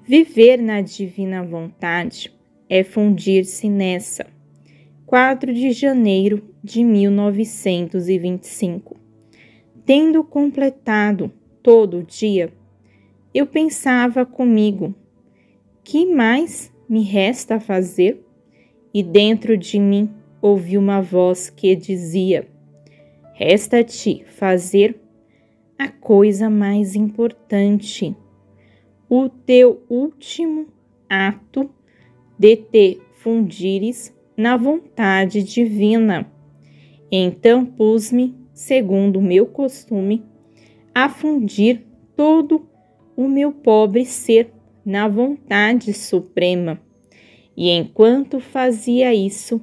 Viver na divina vontade é fundir-se nessa. 4 de janeiro de 1925. Tendo completado todo o dia, eu pensava comigo: que mais me resta fazer? E dentro de mim ouvi uma voz que dizia: resta-te fazer a coisa mais importante, o teu último ato de te fundires na vontade divina. Então pus-me, segundo o meu costume, a fundir todo o meu pobre ser na vontade suprema. E enquanto fazia isso,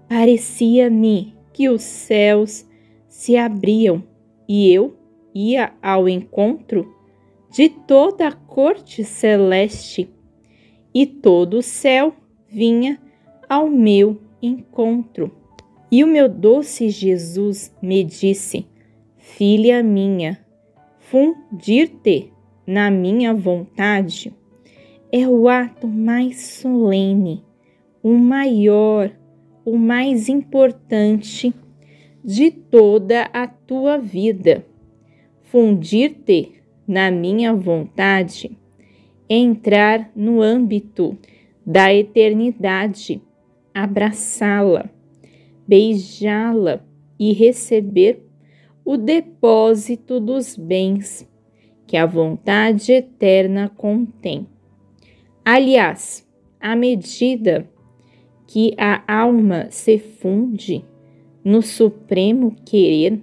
parecia-me que os céus se abriam e eu ia ao encontro de toda a corte celeste, e todo o céu vinha ao meu encontro. E o meu doce Jesus me disse: filha minha, fundir-te na minha vontade é o ato mais solene, o maior, o mais importante de toda a tua vida. Fundir-te na minha vontade é entrar no âmbito da eternidade, abraçá-la, beijá-la e receber o depósito dos bens que a vontade eterna contém. Aliás, à medida que a alma se funde no supremo querer,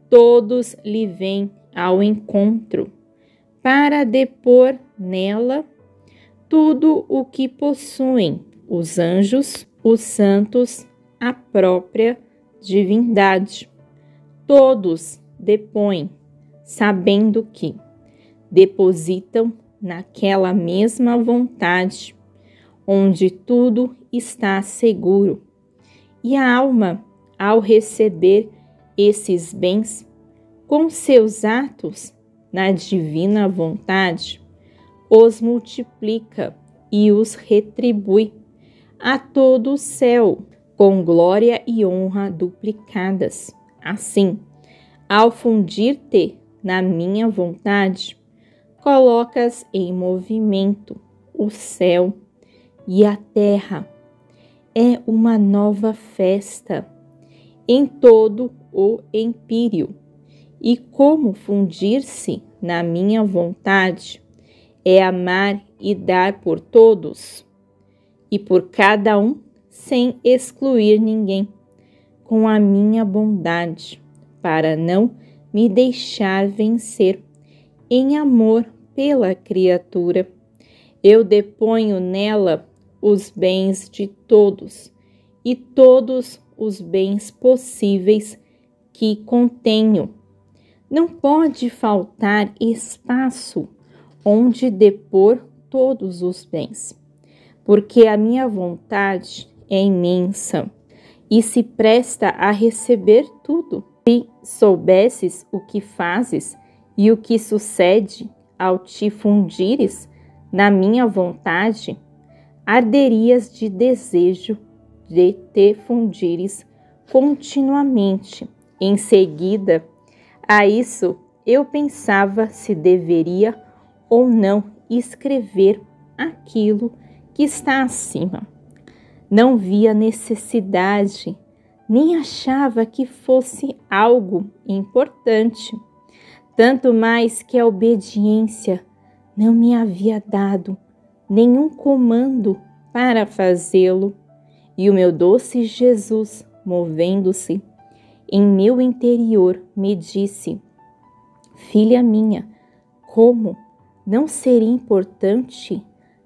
todos lhe vêm ao encontro para depor nela tudo o que possuem os anjos, os santos, a própria divindade. Todos depõem, sabendo que depositam naquela mesma vontade, onde tudo está seguro. E a alma, ao receber esses bens, com seus atos na divina vontade, os multiplica e os retribui a todo o céu, com glória e honra duplicadas. Assim, ao fundir-te na minha vontade, colocas em movimento o céu e a terra. É uma nova festa em todo o empírio. E como fundir-se na minha vontade é amar e dar por todos e por cada um, sem excluir ninguém, com a minha bondade, para não me deixar vencer em amor pela criatura. Eu deponho nela os bens de todos e todos os bens possíveis que contenho. Não pode faltar espaço onde depor todos os bens, porque a minha vontade é imensa e se presta a receber tudo. Se soubesses o que fazes e o que sucede ao te fundires na minha vontade, arderias de desejo de te fundires continuamente. Em seguida a isso, eu pensava se deveria ou não escrever aquilo que está acima. Não via necessidade, nem achava que fosse algo importante, tanto mais que a obediência não me havia dado nenhum comando para fazê-lo, e o meu doce Jesus, movendo-se em meu interior, me disse: filha minha, como não seria importante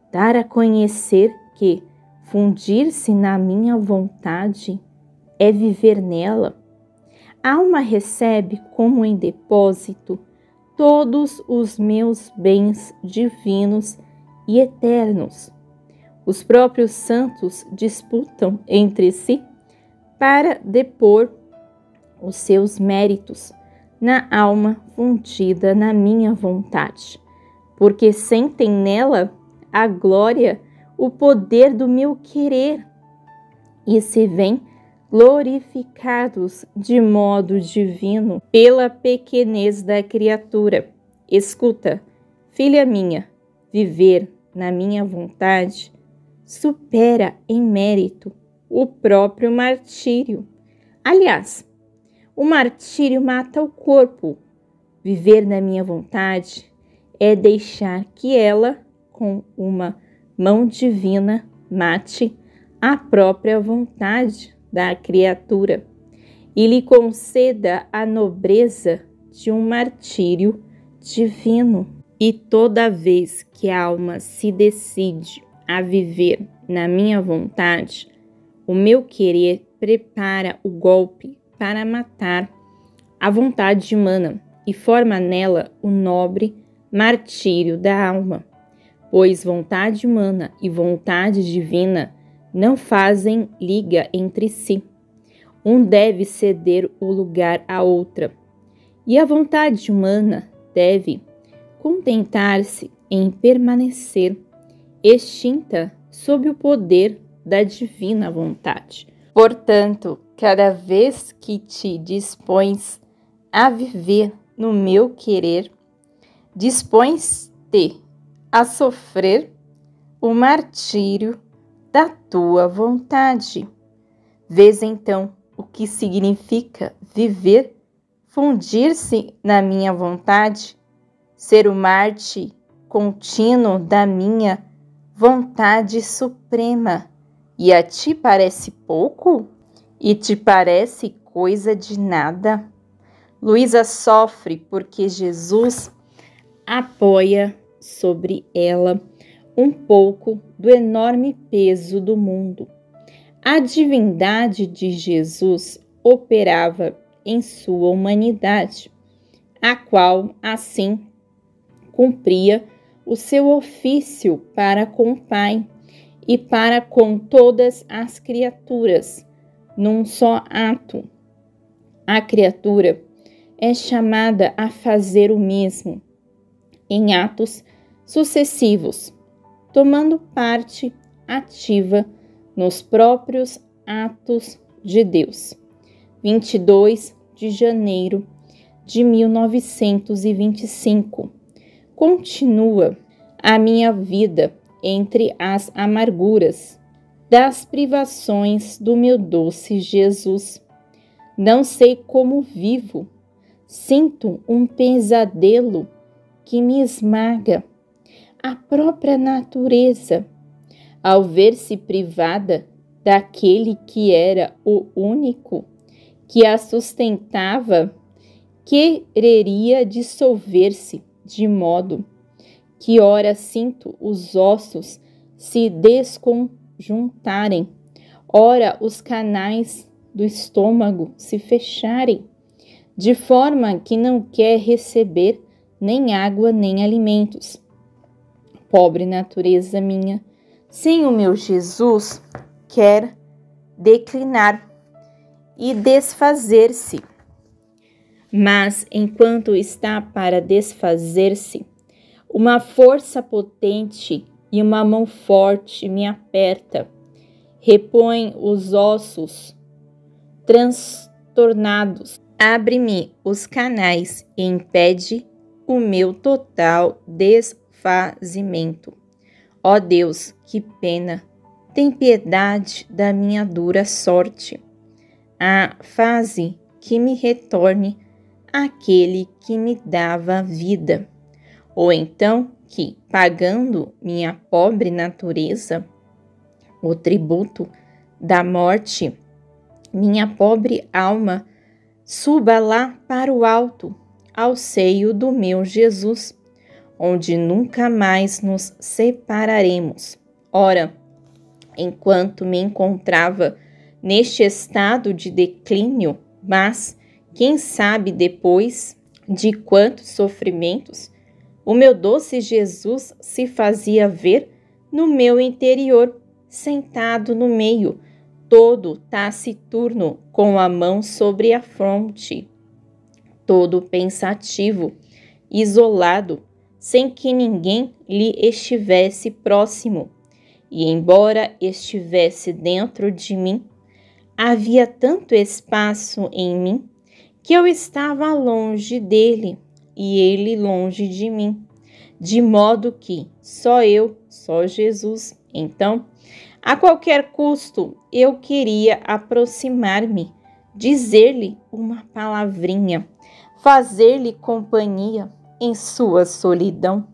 dar a conhecer que fundir-se na minha vontade é viver nela? A alma recebe como em depósito todos os meus bens divinos e eternos. Os próprios santos disputam entre si para depor os seus méritos na alma fundida na minha vontade, porque sentem nela a glória, o poder do meu querer, e se veem glorificados de modo divino pela pequenez da criatura. Escuta, filha minha, viver na minha vontade supera em mérito o próprio martírio. Aliás, o martírio mata o corpo. Viver na minha vontade é deixar que ela, com uma mão divina, mate a própria vontade da criatura e lhe conceda a nobreza de um martírio divino. E toda vez que a alma se decide a viver na minha vontade, o meu querer prepara o golpe para matar a vontade humana e forma nela o nobre martírio da alma, pois vontade humana e vontade divina não fazem liga entre si. Um deve ceder o lugar à outra, e a vontade humana deve contentar-se em permanecer extinta sob o poder da divina vontade. Portanto, cada vez que te dispões a viver no meu querer, dispões-te a sofrer o martírio da tua vontade. Vês então o que significa viver, fundir-se na minha vontade, ser o mártir contínuo da minha vontade suprema. E a ti parece pouco? E te parece coisa de nada? Luísa sofre porque Jesus apoia sobre ela um pouco do enorme peso do mundo. A divindade de Jesus operava em sua humanidade, a qual, assim, cumpria o seu ofício para com o Pai e para com todas as criaturas, num só ato. A criatura é chamada a fazer o mesmo, em atos sucessivos, tomando parte ativa nos próprios atos de Deus. 22 de janeiro de 1925. Continua a minha vida entre as amarguras das privações do meu doce Jesus. Não sei como vivo, sinto um pesadelo que me esmaga. A própria natureza, ao ver-se privada daquele que era o único que a sustentava, quereria dissolver-se, de modo que ora sinto os ossos se desconjuntarem, ora os canais do estômago se fecharem, de forma que não quer receber nem água nem alimentos. Pobre natureza minha, sem o meu Jesus, quer declinar e desfazer-se. Mas, enquanto está para desfazer-se, uma força potente e uma mão forte me aperta, repõe os ossos transtornados, abre-me os canais e impede o meu total desfazimento. Ó Deus, que pena! Tem piedade da minha dura sorte. Faze que me retorne aquele que me dava vida. Ou então que, pagando minha pobre natureza, o tributo da morte, minha pobre alma suba lá para o alto, ao seio do meu Jesus, onde nunca mais nos separaremos. Ora, enquanto me encontrava neste estado de declínio, mas, quem sabe depois de quantos sofrimentos, o meu doce Jesus se fazia ver no meu interior, sentado no meio, todo taciturno, com a mão sobre a fronte, todo pensativo, isolado, sem que ninguém lhe estivesse próximo. E embora estivesse dentro de mim, havia tanto espaço em mim que eu estava longe dele e ele longe de mim, de modo que só Jesus. Então, a qualquer custo, eu queria aproximar-me, dizer-lhe uma palavrinha, fazer-lhe companhia em sua solidão.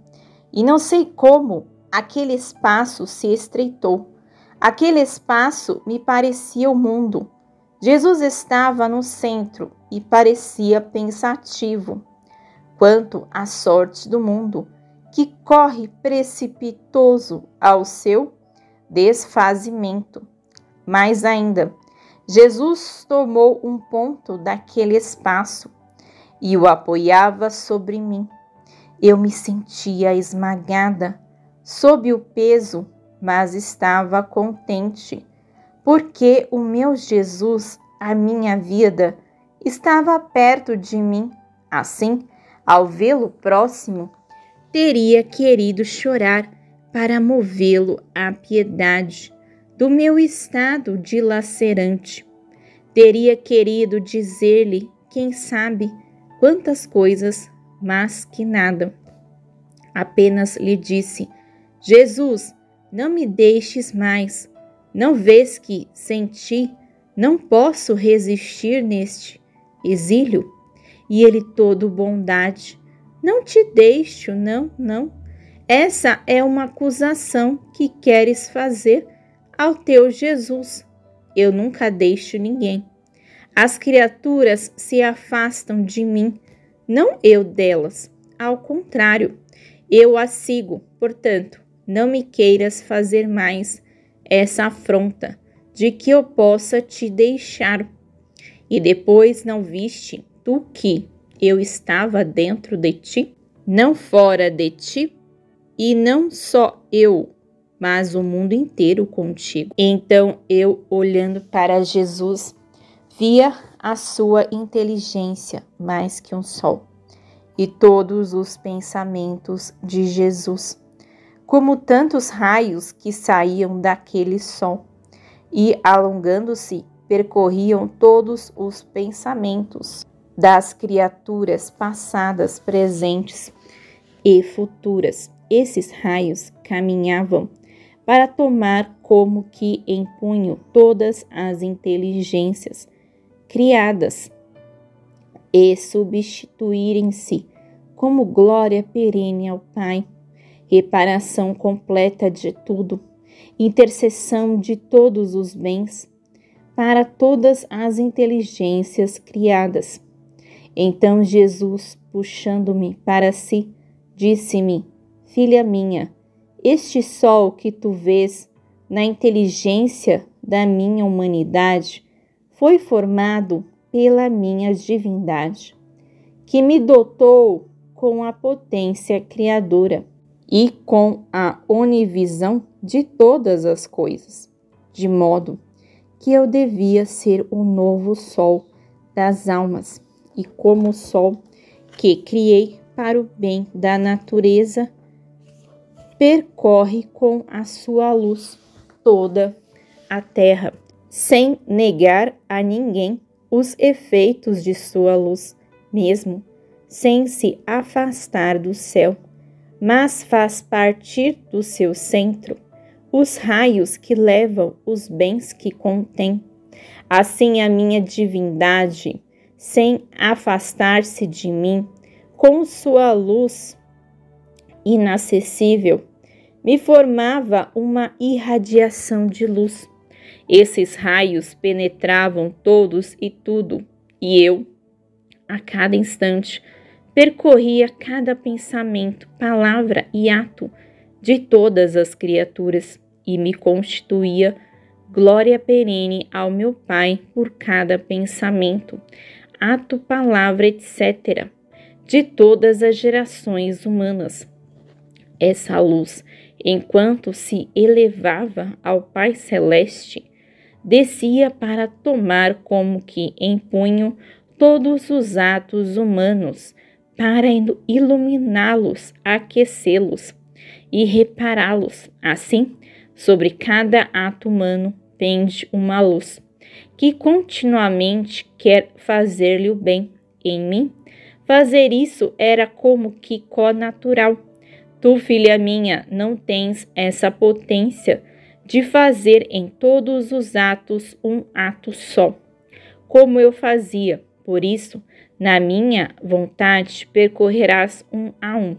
E não sei como aquele espaço se estreitou. Aquele espaço me parecia o mundo. Jesus estava no centro e parecia pensativo quanto à sorte do mundo, que corre precipitoso ao seu desfazimento. Mais ainda, Jesus tomou um ponto daquele espaço e o apoiava sobre mim. Eu me sentia esmagada sob o peso, mas estava contente, porque o meu Jesus, a minha vida, estava perto de mim. Assim, ao vê-lo próximo, teria querido chorar para movê-lo à piedade do meu estado dilacerante. Teria querido dizer-lhe, quem sabe, quantas coisas, mas que nada. Apenas lhe disse: Jesus, não me deixes mais. Não vês que, sem ti, não posso resistir neste exílio? E ele, todo bondade: não te deixo, não. Essa é uma acusação que queres fazer ao teu Jesus. Eu nunca deixo ninguém. As criaturas se afastam de mim, não eu delas. Ao contrário, eu as sigo. Portanto, não me queiras fazer mais essa afronta de que eu possa te deixar. E depois não viste tu que eu estava dentro de ti, não fora de ti? E não só eu, mas o mundo inteiro contigo. Então eu, olhando para Jesus, via a sua inteligência mais que um sol, e todos os pensamentos de Jesus, como tantos raios que saíam daquele sol, e, alongando-se, percorriam todos os pensamentos das criaturas passadas, presentes e futuras. Esses raios caminhavam para tomar como que em punho todas as inteligências criadas e substituírem-se como glória perene ao Pai, reparação completa de tudo, intercessão de todos os bens para todas as inteligências criadas. Então Jesus, puxando-me para si, disse-me: filha minha, este sol que tu vês na inteligência da minha humanidade foi formado pela minha divindade, que me dotou com a potência criadora e com a onivisão de todas as coisas, de modo que eu devia ser o novo sol das almas, e como sol que criei para o bem da natureza, percorre com a sua luz toda a terra, sem negar a ninguém os efeitos de sua luz, mesmo sem se afastar do céu, mas faz partir do seu centro os raios que levam os bens que contém. Assim a minha divindade, sem afastar-se de mim, com sua luz inacessível, me formava uma irradiação de luz. Esses raios penetravam todos e tudo, e eu, a cada instante, percorria cada pensamento, palavra e ato de todas as criaturas e me constituía glória perene ao meu Pai por cada pensamento, ato, palavra, etc., de todas as gerações humanas. Essa luz, enquanto se elevava ao Pai Celeste, descia para tomar como que em punho todos os atos humanos, para iluminá-los, aquecê-los e repará-los. Assim, sobre cada ato humano pende uma luz, que continuamente quer fazer-lhe o bem. Em mim, fazer isso era como que connatural. Tu, filha minha, não tens essa potência de fazer em todos os atos um ato só, como eu fazia. Por isso, na minha vontade, percorrerás um a um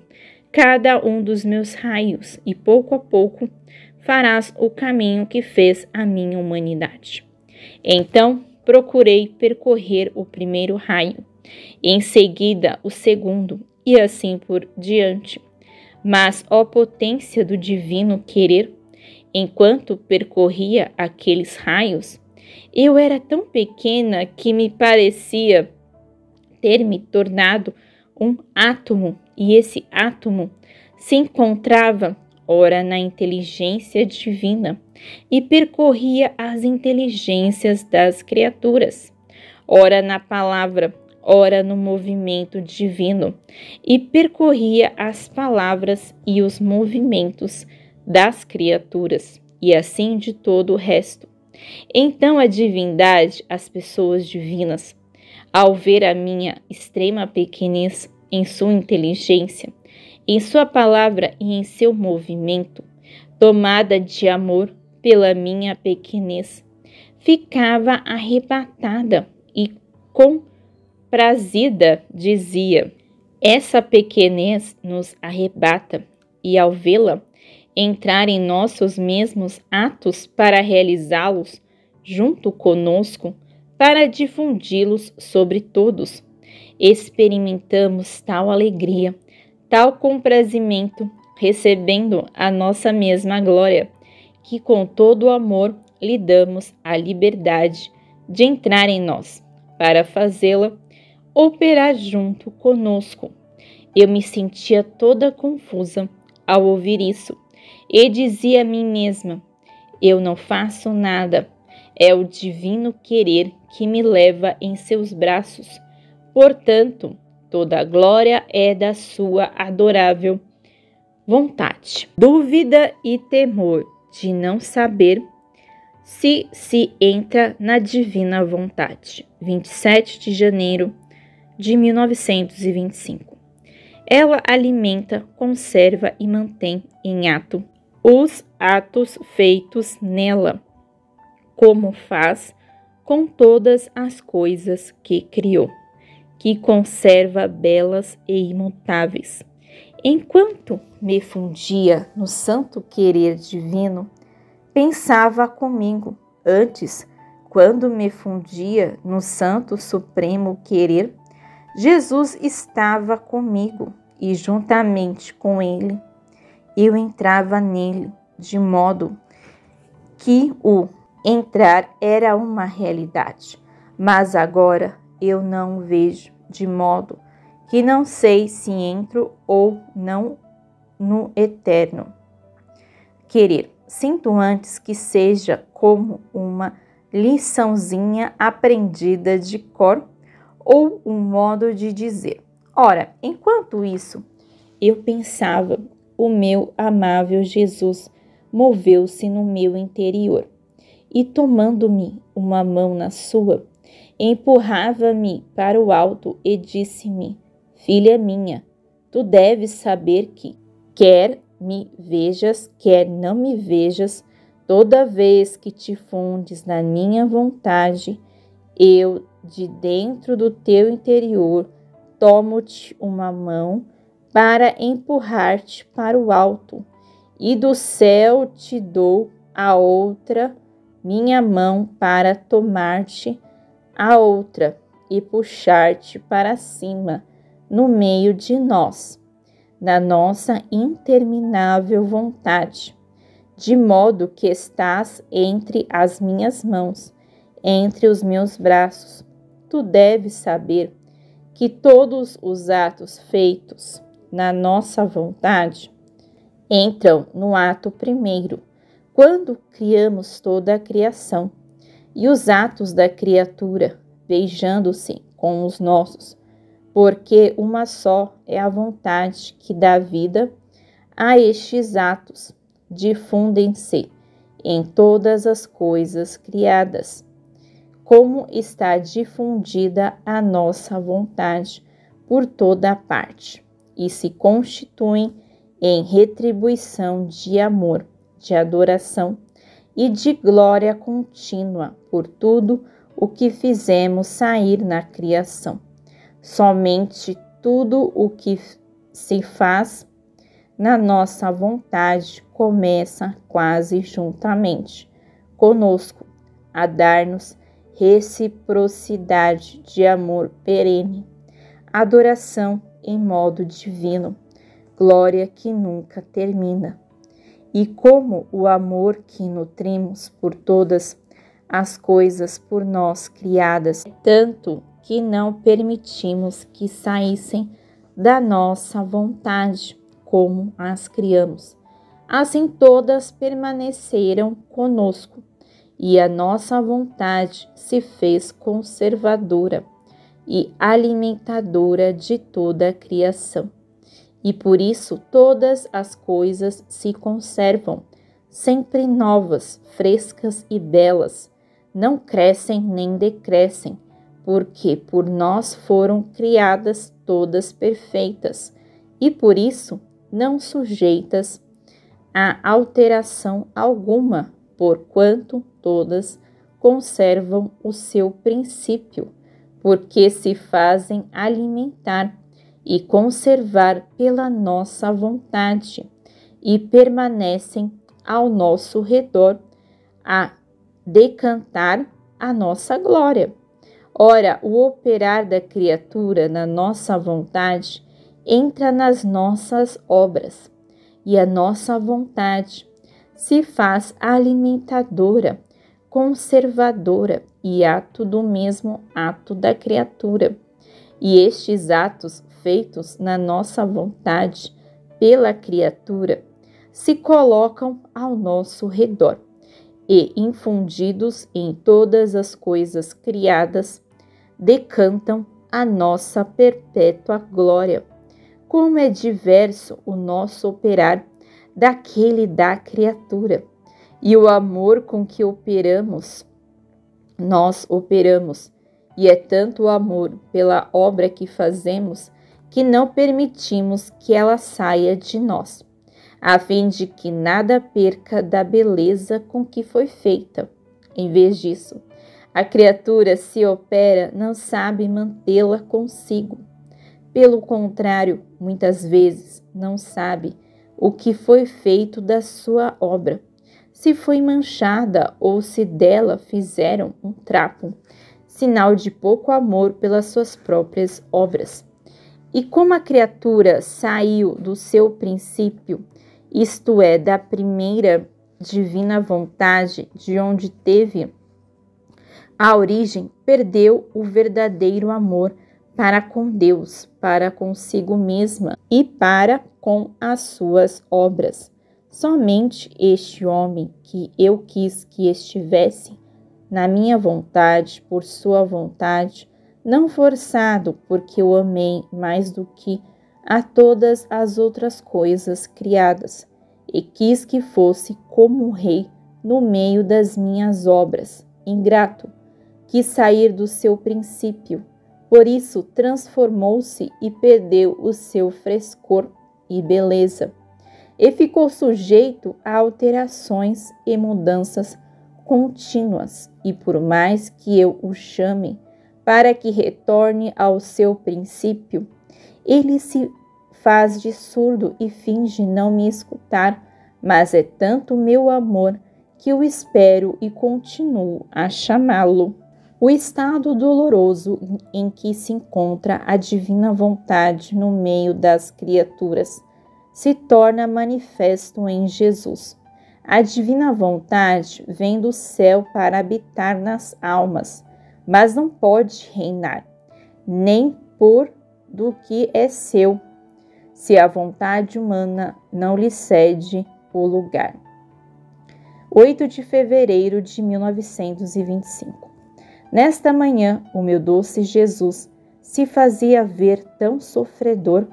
cada um dos meus raios, e pouco a pouco farás o caminho que fez a minha humanidade. Então, procurei percorrer o primeiro raio, em seguida o segundo, e assim por diante. Mas, ó potência do divino querer, enquanto percorria aqueles raios, eu era tão pequena que me parecia ter me tornado um átomo, e esse átomo se encontrava ora na inteligência divina e percorria as inteligências das criaturas, ora na palavra, ora no movimento divino, e percorria as palavras e os movimentos das criaturas, e assim de todo o resto. Então a divindade, as pessoas divinas, ao ver a minha extrema pequenez em sua inteligência, em sua palavra e em seu movimento, tomada de amor pela minha pequenez, ficava arrebatada e comprazida dizia: essa pequenez nos arrebata, e ao vê-la entrar em nossos mesmos atos para realizá-los junto conosco, para difundi-los sobre todos, experimentamos tal alegria, tal comprazimento, recebendo a nossa mesma glória, que com todo o amor lhe damos a liberdade de entrar em nós, para fazê-la operar junto conosco. Eu me sentia toda confusa ao ouvir isso, e dizia a mim mesma: eu não faço nada, é o divino querer que me leva em seus braços. Portanto, toda a glória é da sua adorável vontade. Dúvida e temor de não saber se entra na divina vontade. 27 de janeiro de 1925. Ela alimenta, conserva e mantém em ato os atos feitos nela, como faz com todas as coisas que criou, que conserva belas e imutáveis. Enquanto me fundia no santo querer divino, pensava comigo. Antes, quando me fundia no santo supremo querer, Jesus estava comigo e juntamente com ele eu entrava nele, de modo que o entrar era uma realidade. Mas agora eu não o vejo, de modo que não sei se entro ou não no eterno querer. Sinto antes que seja como uma liçãozinha aprendida de cor ou um modo de dizer. Ora, enquanto isso eu pensava, o meu amável Jesus moveu-se no meu interior e, tomando-me uma mão na sua, empurrava-me para o alto e disse-me: filha minha, tu deves saber que, quer me vejas, quer não me vejas, toda vez que te fundes na minha vontade, eu, de dentro do teu interior, tomo-te uma mão para empurrar-te para o alto, e do céu te dou a outra, minha mão, para tomar-te a outra e puxar-te para cima, no meio de nós, na nossa interminável vontade, de modo que estás entre as minhas mãos, entre os meus braços. Tu deves saber que todos os atos feitos na nossa vontade entram no ato primeiro, quando criamos toda a criação, e os atos da criatura, beijando-se com os nossos, porque uma só é a vontade que dá vida a estes atos, difundem-se em todas as coisas criadas, como está difundida a nossa vontade por toda a parte, e se constituem em retribuição de amor, de adoração e de glória contínua por tudo o que fizemos sair na criação. Somente tudo o que se faz na nossa vontade começa quase juntamente conosco a dar-nos reciprocidade de amor perene, adoração em modo divino, glória que nunca termina. E como o amor que nutrimos por todas as coisas por nós criadas, tanto que não permitimos que saíssem da nossa vontade, como as criamos. Assim todas permaneceram conosco, e a nossa vontade se fez conservadora e alimentadora de toda a criação. E por isso todas as coisas se conservam, sempre novas, frescas e belas, não crescem nem decrescem, porque por nós foram criadas todas perfeitas, e por isso não sujeitas a alteração alguma, porquanto todas conservam o seu princípio, porque se fazem alimentar e conservar pela nossa vontade, e permanecem ao nosso redor a decantar a nossa glória. Ora, o operar da criatura na nossa vontade entra nas nossas obras, e a nossa vontade se faz alimentadora, conservadora e ato do mesmo ato da criatura. E estes atos feitos na nossa vontade pela criatura se colocam ao nosso redor e, infundidos em todas as coisas criadas, decantam a nossa perpétua glória. Como é diverso o nosso operar daquele da criatura, e o amor com que nós operamos, e é tanto o amor pela obra que fazemos, que não permitimos que ela saia de nós, a fim de que nada perca da beleza com que foi feita. Em vez disso, a criatura, se opera, não sabe mantê-la consigo. Pelo contrário, muitas vezes não sabe o que foi feito da sua obra, se foi manchada ou se dela fizeram um trapo, sinal de pouco amor pelas suas próprias obras. E como a criatura saiu do seu princípio, isto é, da primeira divina vontade, de onde teve a origem, perdeu o verdadeiro amor para com Deus, para consigo mesma e para com as suas obras. Somente este homem que eu quis que estivesse na minha vontade, por sua vontade, não forçado, porque eu amei mais do que a todas as outras coisas criadas, e quis que fosse como um rei no meio das minhas obras. Ingrato, quis sair do seu princípio, por isso transformou-se e perdeu o seu frescor e beleza, e ficou sujeito a alterações e mudanças contínuas, e por mais que eu o chame para que retorne ao seu princípio, ele se faz de surdo e finge não me escutar, mas é tanto meu amor que o espero e continuo a chamá-lo. O estado doloroso em que se encontra a divina vontade no meio das criaturas se torna manifesto em Jesus. A divina vontade vem do céu para habitar nas almas, mas não pode reinar, nem por do que é seu, se a vontade humana não lhe cede o lugar. 8 de fevereiro de 1925. Nesta manhã, o meu doce Jesus se fazia ver tão sofredor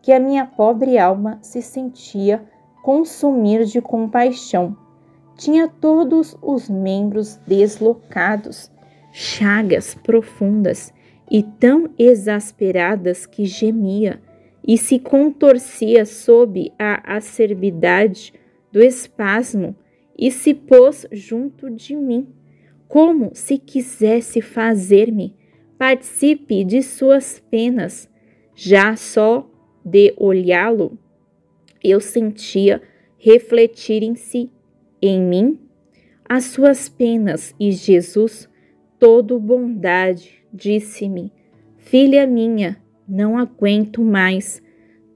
que a minha pobre alma se sentia consumir de compaixão. Tinha todos os membros deslocados, chagas profundas e tão exasperadas que gemia e se contorcia sob a acerbidade do espasmo e se pôs junto de mim, como se quisesse fazer-me participe de suas penas. Já só de olhá-lo, eu sentia refletirem-se em mim as suas penas, e Jesus, todo bondade, disse-me: filha minha, não aguento mais.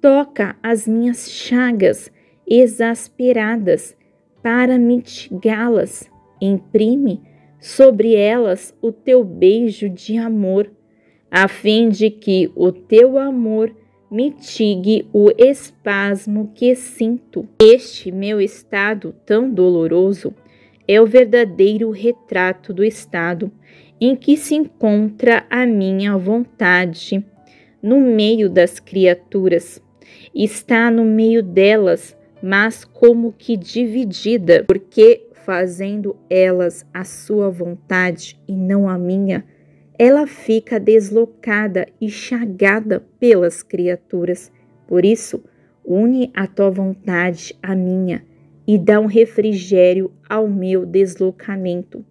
Toca as minhas chagas exasperadas para mitigá-las. Imprime sobre elas o teu beijo de amor, a fim de que o teu amor mitigue o espasmo que sinto. Este meu estado tão doloroso é o verdadeiro retrato do estado em que se encontra a minha vontade no meio das criaturas. Está no meio delas, mas como que dividida, porque fazendo elas a sua vontade e não a minha, ela fica deslocada e chagada pelas criaturas. Por isso, une a tua vontade à minha e dá um refrigério ao meu deslocamento.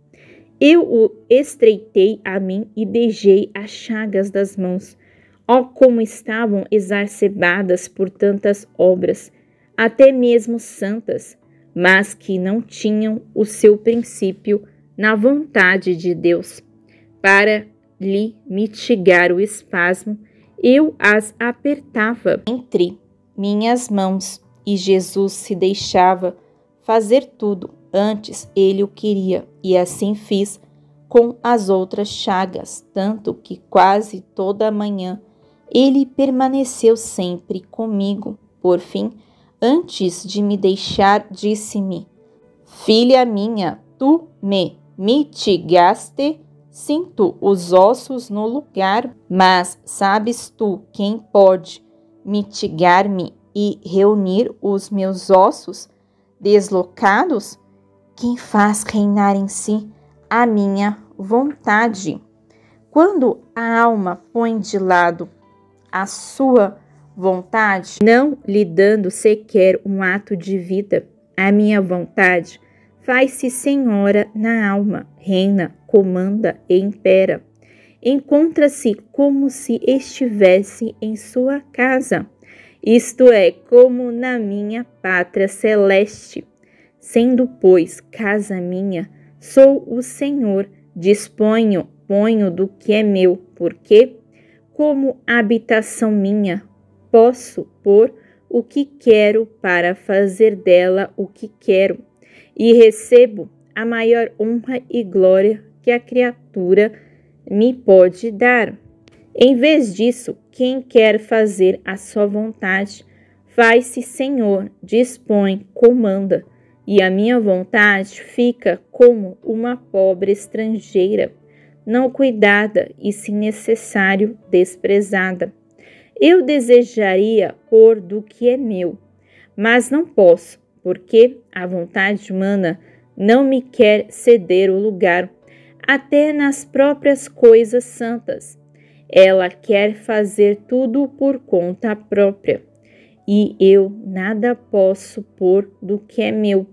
Eu o estreitei a mim e beijei as chagas das mãos. Ó, como estavam exacerbadas por tantas obras, até mesmo santas, mas que não tinham o seu princípio na vontade de Deus. Para lhe mitigar o espasmo, eu as apertava entre minhas mãos, e Jesus se deixava fazer tudo. Antes ele o queria, e assim fiz com as outras chagas, tanto que quase toda a manhã ele permaneceu sempre comigo. Por fim, antes de me deixar, disse-me: filha minha, tu me mitigaste, sinto os ossos no lugar, mas sabes tu quem pode mitigar-me e reunir os meus ossos deslocados? Quem faz reinar em si a minha vontade. Quando a alma põe de lado a sua vontade, não lhe dando sequer um ato de vida, a minha vontade faz-se senhora na alma, reina, comanda e impera. Encontra-se como se estivesse em sua casa, isto é, como na minha pátria celeste. Sendo, pois, casa minha, sou o Senhor, ponho do que é meu, porque, como habitação minha, posso pôr o que quero para fazer dela o que quero, e recebo a maior honra e glória que a criatura me pode dar. Em vez disso, quem quer fazer a sua vontade, faz-se Senhor, dispõe, comanda, e a minha vontade fica como uma pobre estrangeira, não cuidada e, se necessário, desprezada. Eu desejaria pôr do que é meu, mas não posso, porque a vontade humana não me quer ceder o lugar, até nas próprias coisas santas. Ela quer fazer tudo por conta própria, e eu nada posso pôr do que é meu.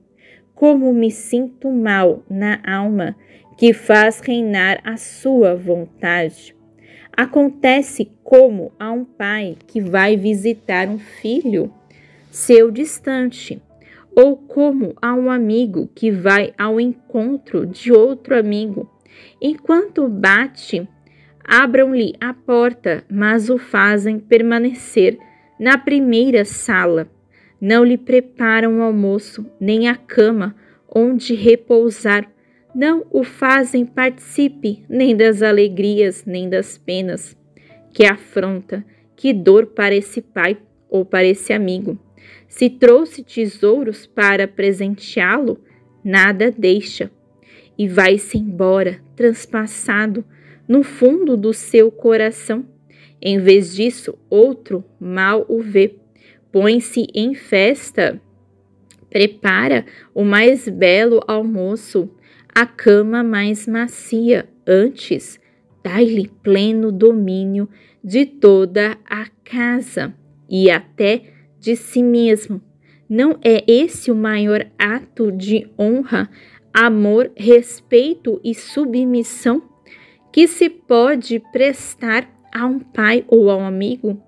Como me sinto mal na alma que faz reinar a sua vontade. Acontece como a um pai que vai visitar um filho seu distante, ou como a um amigo que vai ao encontro de outro amigo. Enquanto bate, abram-lhe a porta, mas o fazem permanecer na primeira sala. Não lhe preparam o almoço, nem a cama onde repousar. Não o fazem participe nem das alegrias, nem das penas. Que afronta, que dor para esse pai ou para esse amigo. Se trouxe tesouros para presenteá-lo, nada deixa. E vai-se embora, transpassado, no fundo do seu coração. Em vez disso, outro mal o vê. Põe-se em festa, prepara o mais belo almoço, a cama mais macia. Antes, dai-lhe pleno domínio de toda a casa e até de si mesmo. Não é esse o maior ato de honra, amor, respeito e submissão que se pode prestar a um pai ou a um amigo?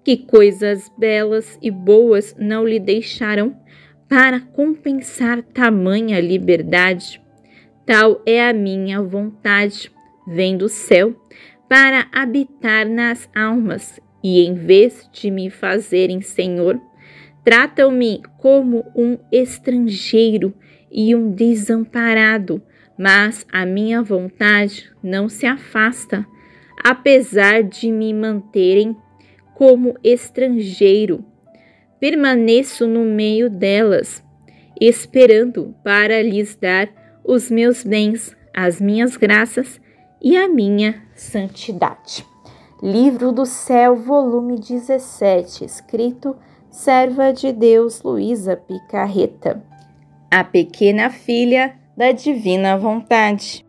Que coisas belas e boas não lhe deixarão para compensar tamanha liberdade? Tal é a minha vontade, vem do céu, para habitar nas almas, e em vez de me fazerem Senhor, tratam-me como um estrangeiro e um desamparado, mas a minha vontade não se afasta, apesar de me manterem como estrangeiro. Permaneço no meio delas, esperando para lhes dar os meus bens, as minhas graças e a minha santidade. Livro do Céu, volume 17, escrito Serva de Deus Luísa Picarreta. A pequena filha da divina vontade.